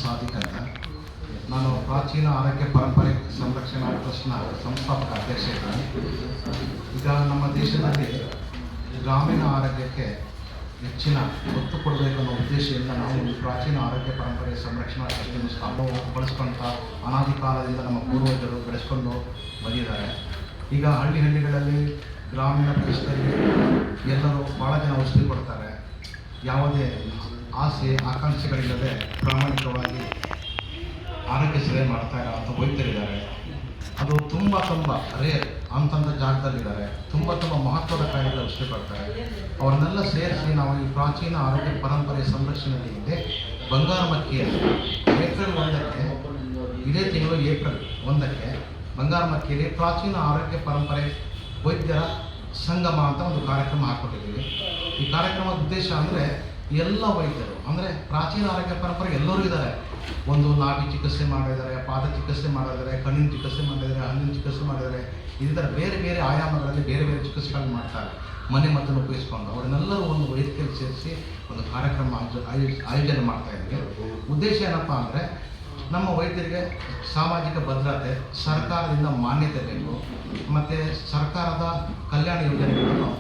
ಸಾದಿಕ್ ಅಂತ. ನಾನು ಪ್ರಾಚೀನ ಆರೋಗ್ಯ ಪರಂಪರೆ ಸಂರಕ್ಷಣಾ ಟ್ರಸ್ಟ್ನ ಸಂಸ್ಥಾಪಕ ಅಧ್ಯಕ್ಷ ಇದ್ದೀನಿ. ಈಗ ನಮ್ಮ ದೇಶದಲ್ಲಿ ಗ್ರಾಮೀಣ ಆರೋಗ್ಯಕ್ಕೆ ಹೆಚ್ಚಿನ ಒತ್ತು ಕೊಡಬೇಕು ಅನ್ನೋ ಉದ್ದೇಶದಿಂದ ನಾವು ಈ ಪ್ರಾಚೀನ ಆರೋಗ್ಯ ಪರಂಪರೆ ಸಂರಕ್ಷಣಾ ಟ್ರಸ್ಟನ್ನು ಸ್ಥಾಪನೆ ಬಳಸ್ಕೊಂತ ಅನಾದಿ ಕಾಲದಿಂದ ನಮ್ಮ ಪೂರ್ವಜರು ಬೆಳೆಸ್ಕೊಂಡು ಬಂದಿದ್ದಾರೆ. ಈಗ ಹಳ್ಳಿಗಳಲ್ಲಿ ಗ್ರಾಮೀಣ ಪ್ರದೇಶದಲ್ಲಿ ಎಲ್ಲರೂ ಭಾಳ ಜನ ಔಷಧಿ ಕೊಡ್ತಾರೆ. ಯಾವುದೇ ಆಸೆ ಆಕಾಂಕ್ಷೆಗಳಿಲ್ಲದೆ ಪ್ರಾಮಾಣಿಕವಾಗಿ ಆರೋಗ್ಯ ಸೇವೆ ಮಾಡ್ತಾ ಇರೋಂಥ ವೈದ್ಯರಿದ್ದಾರೆ. ಅದು ತುಂಬ ರೇರ್ ಅಂತಂಥ ಜಾಗದಲ್ಲಿದ್ದಾರೆ. ತುಂಬ ಮಹತ್ವದ ಕಾಯಿಲೆಗಳ ಔಷಧಿ ಕೊಡ್ತಾರೆ. ಅವರನ್ನೆಲ್ಲ ಸೇರಿಸಿ ನಾವು ಈ ಪ್ರಾಚೀನ ಆರೋಗ್ಯ ಪರಂಪರೆ ಸಂರಕ್ಷಣೆಯಲ್ಲಿ ಬಂಗಾರಮಕ್ಕಿಯಲ್ಲಿ ಏಪ್ರಿಲ್ 1ಕ್ಕೆ ಇದೇ ತಿಂಗಳು ಏಪ್ರಿಲ್ 1ಕ್ಕೆ ಬಂಗಾರಮಕ್ಕಿಯಲ್ಲಿ ಪ್ರಾಚೀನ ಆರೋಗ್ಯ ಪರಂಪರೆ ವೈದ್ಯರ ಸಂಗಮ ಅಂತ ಒಂದು ಕಾರ್ಯಕ್ರಮ ಹಾಕ್ಕೊಟ್ಟಿದ್ದೀವಿ. ಈ ಕಾರ್ಯಕ್ರಮದ ಉದ್ದೇಶ ಅಂದರೆ ಎಲ್ಲ ವೈದ್ಯರು ಅಂದರೆ ಪ್ರಾಚೀನ ಆರೋಗ್ಯ ಪರಂಪರೆ ಎಲ್ಲರೂ ಇದ್ದಾರೆ. ಒಂದು ನಾಭಿ ಚಿಕಿತ್ಸೆ ಮಾಡಿದ್ದಾರೆ, ಪಾದ ಚಿಕಿತ್ಸೆ ಮಾಡಿದ್ದಾರೆ, ಕಣ್ಣಿನ ಚಿಕಿತ್ಸೆ ಮಾಡಿದ್ದಾರೆ, ಹಲ್ಲಿನ ಚಿಕಿತ್ಸೆ ಮಾಡಿದ್ದಾರೆ. ಇದರ ಬೇರೆ ಬೇರೆ ಆಯಾಮಗಳಲ್ಲಿ ಬೇರೆ ಬೇರೆ ಚಿಕಿತ್ಸೆಗಳನ್ನು ಮಾಡ್ತಾರೆ ಮನೆ ಮದ್ದನ್ನು ಉಪಯೋಗಿಸ್ಕೊಂಡು. ಅವರನ್ನೆಲ್ಲರೂ ಒಂದು ವೈದ್ಯರಿಗೆ ಸೇರಿಸಿ ಒಂದು ಕಾರ್ಯಕ್ರಮ ಆಯೋಜನೆ ಮಾಡ್ತಾ ಇದ್ದೀವಿ. ಉದ್ದೇಶ ಏನಪ್ಪ ಅಂದರೆ ನಮ್ಮ ವೈದ್ಯರಿಗೆ ಸಾಮಾಜಿಕ ಭದ್ರತೆ, ಸರ್ಕಾರದಿಂದ ಮಾನ್ಯತೆ ಬೇಕು, ಮತ್ತು ಸರ್ಕಾರದ ಕಲ್ಯಾಣ ಯೋಜನೆಗಳನ್ನು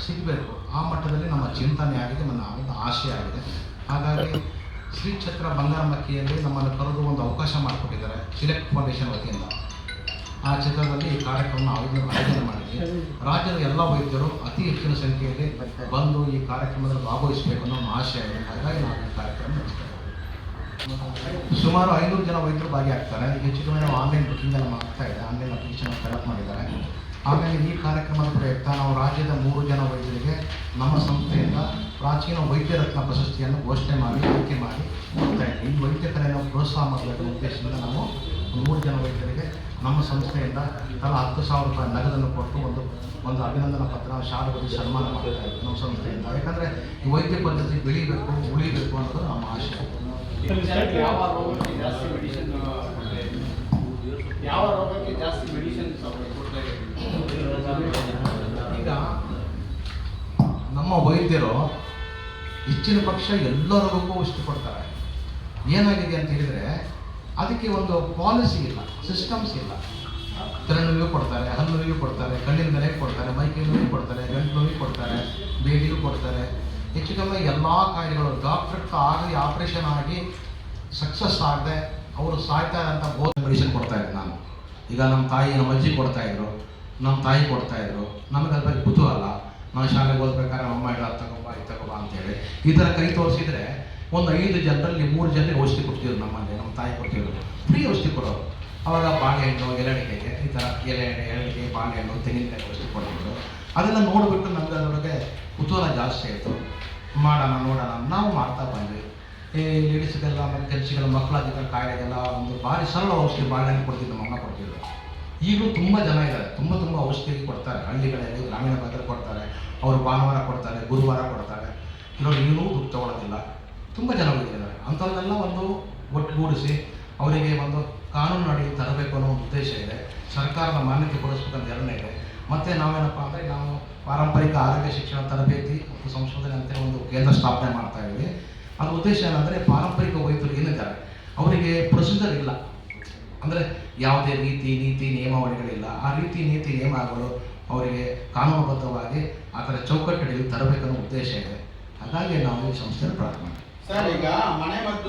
ಸಿಗಬೇಕು. ಆ ಮಟ್ಟದಲ್ಲಿ ನಮ್ಮ ಚಿಂತನೆ ಆಗಿದೆ, ನಮ್ಮ ಆಶೆ ಆಗಿದೆ. ಹಾಗಾಗಿ ಶ್ರೀ ಛತ್ರ ಬಂಗಾರಮಕ್ಕಿಯಲ್ಲಿ ನಮ್ಮನ್ನು ಕರೆದು ಒಂದು ಅವಕಾಶ ಮಾಡಿಕೊಟ್ಟಿದ್ದಾರೆ ಸಿಲೆಕ್ಟ್ ಫೌಂಡೇಶನ್ ವತಿಯಿಂದ. ಆ ಕ್ಷೇತ್ರದಲ್ಲಿ ಈ ಕಾರ್ಯಕ್ರಮ ಆಯೋಜನೆ ಮಾಡಿದ್ವಿ. ರಾಜ್ಯದ ಎಲ್ಲ ವೈದ್ಯರು ಅತಿ ಹೆಚ್ಚಿನ ಸಂಖ್ಯೆಯಲ್ಲಿ ಬಂದು ಈ ಕಾರ್ಯಕ್ರಮದಲ್ಲಿ ಭಾಗವಹಿಸಬೇಕು ಅನ್ನೋ ನಮ್ಮ ಆಶೆ ಆಗಿದೆ. ಹಾಗಾಗಿ ನಾವು ಈ ಕಾರ್ಯಕ್ರಮ ನಡೆಸ್ತೇವೆ. ಸುಮಾರು 500 ಜನ ವೈದ್ಯರು ಭಾಗಿಯಾಗ್ತಾರೆ. ಹೆಚ್ಚು ಕಮ್ಮಿ ನಾವು ಆನ್ಲೈನ್ ಬುಕ್ಕಿಂಗ್ ಎಲ್ಲ ಮಾಡ್ತಾ ಇದೆ, ಆನ್ಲೈನ್ ಅಪ್ಲಿಕೇಶನ್ ಸೆಟಪ್ ಮಾಡಿದ್ದಾರೆ. ಆಮೇಲೆ ಈ ಕಾರ್ಯಕ್ರಮದ ಪ್ರಯುಕ್ತ ನಾವು ರಾಜ್ಯದ 3 ಜನ ವೈದ್ಯರಿಗೆ ನಮ್ಮ ಸಂಸ್ಥೆಯಿಂದ ಪ್ರಾಚೀನ ವೈದ್ಯ ರತ್ನ ಪ್ರಶಸ್ತಿಯನ್ನು ಘೋಷಣೆ ಮಾಡಿ ಆಯ್ಕೆ ಮಾಡಿ ಕೊಡ್ತಾ ಇದ್ದೀವಿ. ಈ ವೈದ್ಯ ಕಲೆಯನ್ನು ಪ್ರೋತ್ಸಾಹ ಮಾಡಬೇಕು ಉದ್ದೇಶದಿಂದ ನಾವು 3 ಜನ ವೈದ್ಯರಿಗೆ ನಮ್ಮ ಸಂಸ್ಥೆಯಿಂದ ತಲಾ 10,000 ರೂಪಾಯಿ ನಗದನ್ನು ಕೊಟ್ಟು ಒಂದು ಅಭಿನಂದನಾ ಪತ್ರ, ಶಾಲೆಗಳಿಗೆ ಸನ್ಮಾನ ಮಾಡ್ತಾ ಇದ್ದೀವಿ ನಮ್ಮ ಸಂಸ್ಥೆಯಿಂದ. ಯಾಕಂದರೆ ಈ ವೈದ್ಯ ಪದ್ಧತಿ ಬೆಳೀಬೇಕು, ಉಳಿಬೇಕು ಅನ್ನೋದು ನಮ್ಮ ಆಶೆ. ಯಾವ ರೋಗಕ್ಕೆ ಜಾಸ್ತಿ ಮೆಡಿಸಿನ್ ಈಗ ನಮ್ಮ ವೈದ್ಯರು ಹೆಚ್ಚಿನ ಪಕ್ಷ ಎಲ್ಲ ರೋಗಕ್ಕೂ ಔಷಧಿ ಕೊಡ್ತಾರೆ. ಏನಾಗಿದೆ ಅಂತ ಹೇಳಿದರೆ ಅದಕ್ಕೆ ಒಂದು ಪಾಲಿಸಿ ಇಲ್ಲ, ಸಿಸ್ಟಮ್ಸ್ ಇಲ್ಲ. ತಲೆನೋವಿಗೂ ಕೊಡ್ತಾರೆ, ಹಲ್ಲು ನೋವಿಗೂ ಕೊಡ್ತಾರೆ, ಕಣ್ಣಿನ ಮೇಲೆ ಕೊಡ್ತಾರೆ, ಮೈಕೈ ನೋವಿಗೆ ಕೊಡ್ತಾರೆ, ಗಂಟು ನೋವಿಗೆ ಕೊಡ್ತಾರೆ, ಬೇದಿಗೂ ಕೊಡ್ತಾರೆ. ಹೆಚ್ಚು ಕಮ್ಮಿ ಎಲ್ಲ ಕಾಯಿಲೆಗಳು ಡಾಕ್ಟರ್ ಆಗಲಿ ಆಪ್ರೇಷನ್ ಆಗಿ ಸಕ್ಸಸ್ ಆಗದೆ ಅವರು ಸಾಯ್ತಾ ಇರೋಂಥ ಬೋಧ ಮೆಡಿಸಿನ್ ಕೊಡ್ತಾಯಿದ್ರು ನಾನು. ಈಗ ನಮ್ಮ ಅಜ್ಜಿ ಕೊಡ್ತಾಯಿದ್ರು, ನಮ್ಮ ತಾಯಿ ಕೊಡ್ತಾಯಿದ್ರು. ನಮಗೆ ಅದ್ರ ಬಗ್ಗೆ ಕುತೂಹಲ. ನಾನು ಶಾಲೆಗೆ ಓದ್ಬೇಕಾದ್ರೆ ಅಮ್ಮ ಹೇಳ ಅದು ತಗೋಬಾ ಅಂತೇಳಿ ಈ ಥರ ಕೈ ತೋರಿಸಿದ್ರೆ ಒಂದು 5 ಜನರಲ್ಲಿ 3 ಜನರಿಗೆ ಔಷಧಿ ಕೊಡ್ತಿದ್ರು. ನಮ್ಮಲ್ಲಿ ನಮ್ಮ ತಾಯಿ ಕೊಡ್ತಿದ್ರು, ಫ್ರೀ ಔಷಧಿ ಕೊಡೋರು. ಅವಾಗ ಬಾಳೆಹಣ್ಣು, ಎಲೆಣಿಕೆಗೆ ಈ ಥರ ಎಲೆಣಿಕೆ, ಬಾಳೆಹಣ್ಣು, ತೆಂಗಿನಕಾಯಿ ಔಷಧಿ ಕೊಡ್ತಿದ್ರು. ಅದೆಲ್ಲ ನೋಡಿಬಿಟ್ಟು ನಮ್ಗೆ ಅದರೊಳಗೆ ಕುತೂಹಲ ಜಾಸ್ತಿ ಆಯಿತು. ನೋಡೋಣ ನಾವು ಮಾಡ್ತಾ ಬಂದ್ವಿ. ಈ ಲೇಡೀಸ್ಗೆಲ್ಲ ಮತ್ತು ಜೆಂಟ್ಸ್ಗೆಲ್ಲ ಮಕ್ಕಳಾಗಿದ್ದ ಕಾಯಿಲೆಗೆಲ್ಲ ಒಂದು ಭಾರಿ ಸರಳ ಔಷಧಿ ಬಾಳೆಹಣ್ಣು ಕೊಡ್ತಿದ್ದು, ನಮ್ಮ ಅಮ್ಮ ಕೊಡ್ತಿದ್ರು. ಈಗಲೂ ತುಂಬ ಜನ ಇದ್ದಾರೆ, ತುಂಬ ಔಷಧಿ ಕೊಡ್ತಾರೆ. ಹಳ್ಳಿಗಳಲ್ಲಿ ಗ್ರಾಮೀಣ ಭಾಗದಲ್ಲಿ ಕೊಡ್ತಾರೆ. ಅವರು ಭಾನುವಾರ ಕೊಡ್ತಾರೆ, ಗುರುವಾರ ಕೊಡ್ತಾರೆ. ಕೆಲವರು ಇನ್ನೂ ದುಡ್ಡು ತೊಗೊಳ್ಳೋದಿಲ್ಲ. ತುಂಬ ಜನ ಇದ್ದಾರೆ. ಅಂಥವ್ರನ್ನೆಲ್ಲ ಒಂದು ಒಟ್ಟುಗೂಡಿಸಿ ಅವರಿಗೆ ಒಂದು ಕಾನೂನು ಅಡಿ ತರಬೇಕು ಅನ್ನೋ ಒಂದು ಉದ್ದೇಶ ಇದೆ. ಸರ್ಕಾರದ ಮಾನ್ಯತೆ ಕೊಡಿಸ್ಬೇಕಂತ ಎರಡನೇ ಇದೆ. ಮತ್ತು ನಾವೇನಪ್ಪ ಅಂದರೆ ನಾವು ಪಾರಂಪರಿಕ ಆರೋಗ್ಯ ಶಿಕ್ಷಣ ತರಬೇತಿ ಮತ್ತು ಸಂಶೋಧನೆ ಅಂತೇಳಿ ಒಂದು ಕೇಂದ್ರ ಸ್ಥಾಪನೆ ಮಾಡ್ತಾ ಇದ್ದೀವಿ. ಅದ್ರ ಉದ್ದೇಶ ಏನಂದರೆ ಪಾರಂಪರಿಕ ವೈದ್ಯರು ಏನಿದ್ದಾರೆ ಅವರಿಗೆ ಪ್ರೊಸೀಜರ್ ಇಲ್ಲ, ಅಂದರೆ ಯಾವುದೇ ನೀತಿ ನಿಯಮಾವಳಿಗಳಿಲ್ಲ. ಆ ರೀತಿ ನೀತಿ ನಿಯಮಗಳು ಅವರಿಗೆ ಕಾನೂನುಬದ್ಧವಾಗಿ ಆ ಥರ ಚೌಕಟ್ಟಡಿಯಲ್ಲಿ ತರಬೇಕನ್ನೋ ಉದ್ದೇಶ ಇದೆ. ಹಾಗಾಗಿ ನಾವು ಈ ಸಂಸ್ಥೆಯನ್ನು ಪ್ರಾರಂಭ ಮಾಡಿದ್ವಿ. ಸರ್, ಈಗ ಮನೆ ಮತ್ತು